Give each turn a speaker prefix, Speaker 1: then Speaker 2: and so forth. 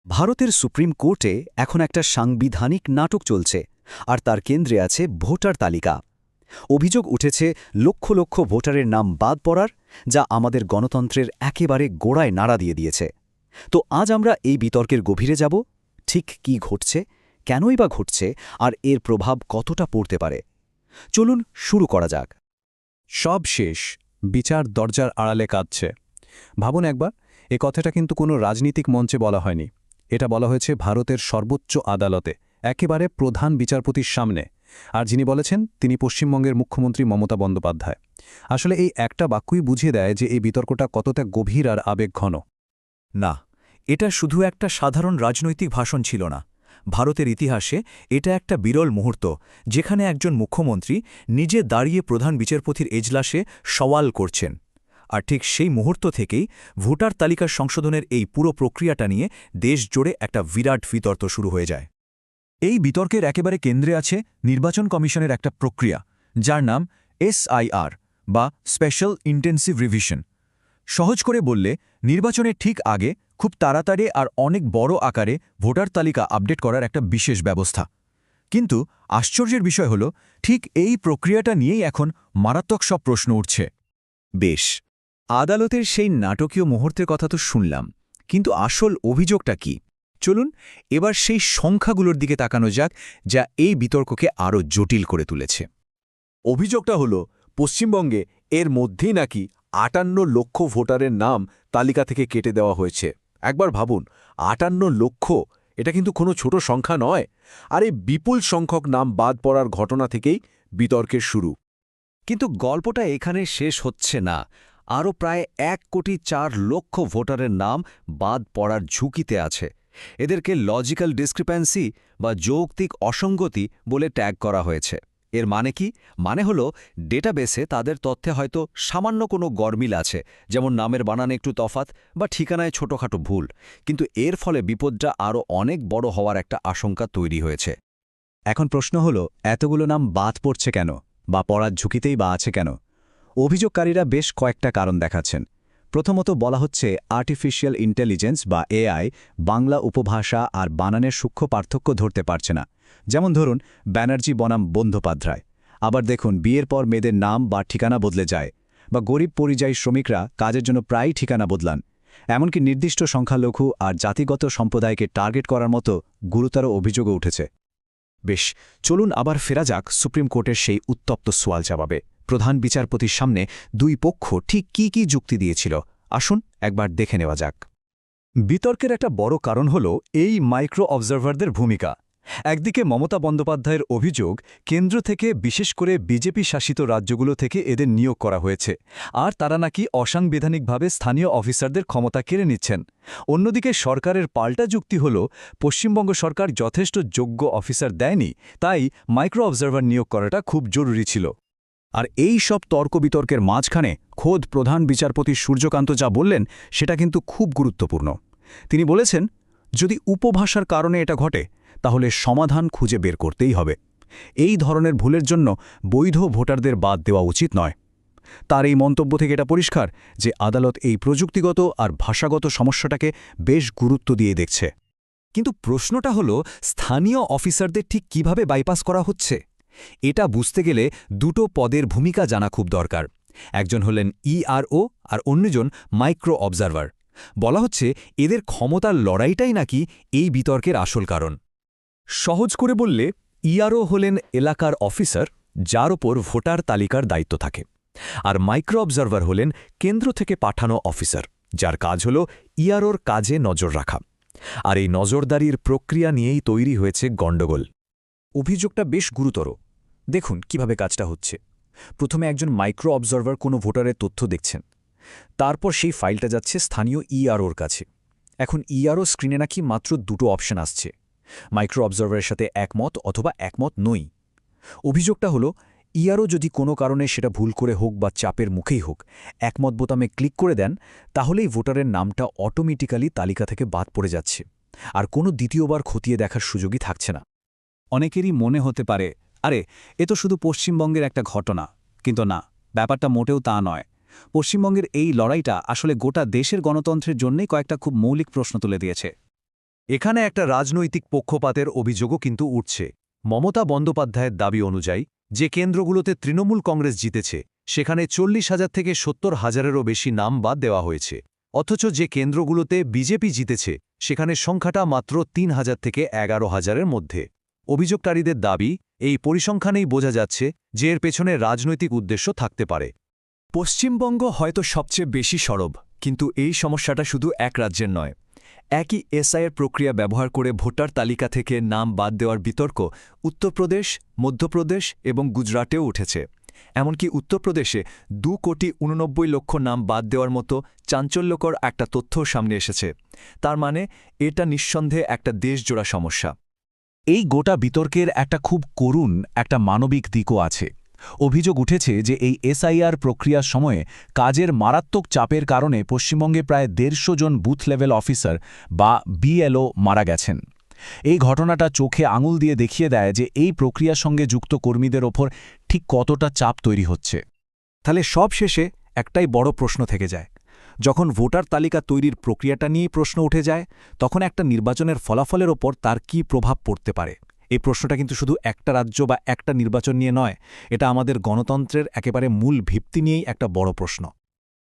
Speaker 1: ভারতের সুপ্রিম কোর্টে এখন একটা সাংবিধানিক নাটক চলছে আর তার কেন্দ্রে আছে ভোটার তালিকা। অভিযোগ উঠেছে লক্ষ লক্ষ ভোটারের নাম বাদ পড়ার, যা আমাদের গণতন্ত্রের একেবারে গোড়ায় নাড়া দিয়ে দিয়েছে। তো আজ আমরা এই বিতর্কের গভীরে যাব। ঠিক কি ঘটছে, কেনই বা ঘটছে, আর এর প্রভাব কতটা পড়তে পারে। চলুন শুরু করা যাক।
Speaker 2: সব শেষ, বিচার দরজার আড়ালে কাঁদছে। ভাবুন একবার, এ কথাটা কিন্তু কোনো রাজনীতিক মঞ্চে বলা হয়নি। এটা বলা হয়েছে ভারতের সর্বোচ্চ আদালতে, একেবারে প্রধান বিচারপতির সামনে। আর যিনি বলেছেন তিনি পশ্চিমবঙ্গের মুখ্যমন্ত্রী মমতা বন্দ্যোপাধ্যায়। আসলে এই একটা বাক্যই বুঝিয়ে দেয় যে এই বিতর্কটা কতটা গভীর আর আবেগঘন।
Speaker 3: না, এটা শুধু একটা সাধারণ রাজনৈতিক ভাষণ ছিল না। ভারতের ইতিহাসে এটা একটা বিরল মুহূর্ত, যেখানে একজন মুখ্যমন্ত্রী নিজে দাঁড়িয়ে প্রধান বিচারপতির এজলাসে সওয়াল করছেন। আর ঠিক সেই মুহূর্ত থেকেই ভোটার তালিকা সংশোধনের এই পুরো প্রক্রিয়াটা নিয়ে দেশ জুড়ে একটা বিরাট বিতর্ক শুরু হয়ে যায়। এই বিতর্কের একেবারে কেন্দ্রে আছে নির্বাচন কমিশনের একটা প্রক্রিয়া, যার নাম SIR বা স্পেশাল ইন্টেন্সিভ রিভিশন। সহজ করে বললে, নির্বাচনের ঠিক আগে খুব তাড়াতাড়ি আর অনেক বড় আকারে ভোটার তালিকা আপডেট করার একটা বিশেষ ব্যবস্থা। কিন্তু আশ্চর্যের বিষয় হল, ঠিক এই প্রক্রিয়াটা নিয়েই এখন মারাত্মক সব প্রশ্ন উঠছে।
Speaker 1: বেশ, আদালতের সেই নাটকীয় মুহূর্তের কথা তো শুনলাম, কিন্তু আসল অভিযোগটা কি? চলুন এবার সেই সংখ্যাগুলোর দিকে তাকানো যাক, যা এই বিতর্ককে আরও জটিল করে তুলেছে।
Speaker 4: অভিযোগটা হলো, পশ্চিমবঙ্গে এর মধ্যেই নাকি ৫৮ লক্ষ ভোটারের নাম তালিকা থেকে কেটে দেওয়া হয়েছে। একবার ভাবুন, ৫৮ লক্ষ, এটা কিন্তু কোনো ছোট সংখ্যা নয়। আর এই বিপুল সংখ্যক নাম বাদ পড়ার ঘটনা থেকেই বিতর্কের শুরু।
Speaker 1: কিন্তু গল্পটা এখানে শেষ হচ্ছে না। আরও প্রায় ১,৪,০০,০০০ ভোটারের নাম বাদ পড়ার ঝুঁকিতে আছে। এদেরকে লজিক্যাল ডিসক্রিপ্যান্সি বা যৌক্তিক অসঙ্গতি বলে ট্যাগ করা হয়েছে। এর মানে কি? মানে হলো, ডেটাবেসে তাদের তথ্যে হয়তো সামান্য কোনো গরমিল আছে, যেমন নামের বানানে একটু তফাৎ বা ঠিকানায় ছোটখাটো ভুল, কিন্তু এর ফলে বিপদটা আরও অনেক বড় হওয়ার একটা আশঙ্কা তৈরি হয়েছে।
Speaker 2: এখন প্রশ্ন হলো, এতগুলো নাম বাদ পড়ছে কেন, বা পড়ার ঝুঁকিতেই বা আছে কেন? অভিযোগকারীরা বেশ কয়েকটা কারণ দেখাচ্ছেন। প্রথমত বলা হচ্ছে আর্টিফিশিয়াল ইন্টেলিজেন্স বা AI বাংলা উপভাষা আর বানানের সূক্ষ্ম পার্থক্য ধরতে পারছে না। যেমন ধরুন, ব্যানার্জি বনাম বন্দ্যোপাধ্যায়। আবার দেখুন, বিয়ের পর মেয়েদের নাম বা ঠিকানা বদলে যায়, বা গরিব পরিযায়ী শ্রমিকরা কাজের জন্য প্রায়ই ঠিকানা বদলান। এমনকি নির্দিষ্ট সংখ্যালঘু আর জাতিগত সম্প্রদায়কে টার্গেট করার মতো গুরুতর অভিযোগও উঠেছে।
Speaker 1: বেশ, চলুন আবার ফেরা যাক সুপ্রিম কোর্টের সেই উত্তপ্ত সোয়াল জবাবে। প্রধান বিচারপতির সামনে দুই পক্ষ ঠিক কি যুক্তি দিয়েছিল, আসুন একবার দেখে নেওয়া যাক।
Speaker 3: বিতর্কের একটা বড় কারণ হল এই মাইক্রো অবজারভারদের ভূমিকা। একদিকে মমতা বন্দ্যোপাধ্যায়ের অভিযোগ, কেন্দ্র থেকে, বিশেষ করে বিজেপি শাসিত রাজ্যগুলো থেকে এদের নিয়োগ করা হয়েছে, আর তারা নাকি অসাংবিধানিকভাবে স্থানীয় অফিসারদের ক্ষমতা কেড়ে নিচ্ছেন। অন্যদিকে সরকারের পাল্টা যুক্তি হল, পশ্চিমবঙ্গ সরকার যথেষ্ট যোগ্য অফিসার দেয়নি, তাই মাইক্রো অবজারভার নিয়োগ করাটা খুব জরুরি ছিল।
Speaker 1: আর এই সব তর্ক বিতর্কের মাঝখানে খোদ প্রধান বিচারপতি সূর্যকান্ত যা বললেন, সেটা কিন্তু খুব গুরুত্বপূর্ণ। তিনি বলেছেন, যদি উপভাষার কারণে এটা ঘটে, তাহলে সমাধান খুঁজে বের করতেই হবে। এই ধরনের ভুলের জন্য বৈধ ভোটারদের বাদ দেওয়া উচিত নয়। তার এই মন্তব্য থেকে এটা পরিষ্কার যে আদালত এই প্রযুক্তিগত আর ভাষাগত সমস্যাটাকে বেশ গুরুত্ব দিয়ে দেখছে।
Speaker 3: কিন্তু প্রশ্নটা হল, স্থানীয় অফিসারদের ঠিক কিভাবে বাইপাস করা হচ্ছে? এটা বুঝতে গেলে দুটো পদের ভূমিকা জানা খুব দরকার। একজন হলেন ERO আর অন্যজন মাইক্রো অবজারভার। বলা হচ্ছে, এদের ক্ষমতার লড়াইটাই নাকি এই বিতর্কের আসল কারণ। সহজ করে বললে, ERO হলেন এলাকার অফিসার, যার ওপর ভোটার তালিকার দায়িত্ব থাকে। আর মাইক্রো অবজারভার হলেন কেন্দ্র থেকে পাঠানো অফিসার, যার কাজ হল EROর কাজে নজর রাখা। আর এই নজরদারির প্রক্রিয়া নিয়েই তৈরি হয়েছে গণ্ডগোল।
Speaker 5: অভিযোগটা বেশ গুরুতর। দেখুন কিভাবে কাজটা হচ্ছে। প্রথমে একজন মাইক্রো অবজারভার কোনো ভোটারের তথ্য দেখছেন, তারপর সেই ফাইলটা যাচ্ছে স্থানীয় EROর কাছে। এখন ERO স্ক্রিনে নাকি মাত্র দুটো অপশন আসছে, মাইক্রো অবজারভারের সাথে একমত অথবা একমত নই। অভিযোগটা হলো, ERO যদি কোনো কারণে সেটা ভুল করে হোক বা চাপের মুখেই হোক একমত বোতামে ক্লিক করে দেন, তাহলেই ভোটারের নামটা অটোমেটিক্যালি তালিকা থেকে বাদ পড়ে যাচ্ছে, আর কোনো দ্বিতীয়বার খতিয়ে দেখার সুযোগই থাকছে না।
Speaker 3: অনেকেরই মনে হতে পারে, আরে এ তো শুধু পশ্চিমবঙ্গের একটা ঘটনা, কিন্তু না, ব্যাপারটা মোটেও তা নয়। পশ্চিমবঙ্গের এই লড়াইটা আসলে গোটা দেশের গণতন্ত্রের জন্যই কয়েকটা খুব মৌলিক প্রশ্ন তুলে দিয়েছে।
Speaker 1: এখানে একটা রাজনৈতিক পক্ষপাতের অভিযোগও কিন্তু উঠছে। মমতা বন্দ্যোপাধ্যায়ের দাবি অনুযায়ী যে কেন্দ্রগুলোতে তৃণমূল কংগ্রেস জিতেছে সেখানে 40,000 থেকে 70,000-এরও বেশি নাম বাদ দেওয়া হয়েছে, অথচ যে কেন্দ্রগুলোতে বিজেপি জিতেছে সেখানে সংখ্যাটা মাত্র 3,000 থেকে 11,000-এর মধ্যে। অভিযোগকারীদের দাবি, এই পরিসংখ্যানেই বোঝা যাচ্ছে যে এর পেছনে রাজনৈতিক উদ্দেশ্য থাকতে পারে।
Speaker 3: পশ্চিমবঙ্গ হয়তো সবচেয়ে বেশি সরব, কিন্তু এই সমস্যাটা শুধু এক রাজ্যের নয়। একই এসআইয়ের প্রক্রিয়া ব্যবহার করে ভোটার তালিকা থেকে নাম বাদ দেওয়ার বিতর্ক উত্তরপ্রদেশ, মধ্যপ্রদেশ এবং গুজরাটেও উঠেছে। এমনকি উত্তরপ্রদেশে 2,89,00,000 নাম বাদ দেওয়ার মতো চাঞ্চল্যকর একটা তথ্যও সামনে এসেছে। তার মানে এটা নিঃসন্দেহে একটা দেশজোড়া সমস্যা।
Speaker 5: এই গোটা বিতর্কের একটা খুব করুণ একটা মানবিক দিকও আছে। অভিযোগ উঠেছে যে এই এসআইআর প্রক্রিয়ার সময়ে কাজের মারাত্মক চাপের কারণে পশ্চিমবঙ্গে প্রায় 150 জন বুথ লেভেল অফিসার বা বিএলও মারা গেছেন। এই ঘটনাটা চোখে আঙুল দিয়ে দেখিয়ে দেয় যে এই প্রক্রিয়ার সঙ্গে যুক্ত কর্মীদের ওপর ঠিক কতটা চাপ তৈরি হচ্ছে।
Speaker 3: তাহলে সব শেষে একটাই বড় প্রশ্ন থেকে যায়। যখন ভোটার তালিকা তৈরির প্রক্রিয়াটা নিয়েই প্রশ্ন উঠে যায়, তখন একটা নির্বাচনের ফলাফলের ওপর তার কী প্রভাব পড়তে পারে? এই প্রশ্নটা কিন্তু শুধু একটা রাজ্য বা একটা নির্বাচন নিয়ে নয়, এটা আমাদের গণতন্ত্রের একেবারে মূল ভিত্তি নিয়েই একটা বড় প্রশ্ন।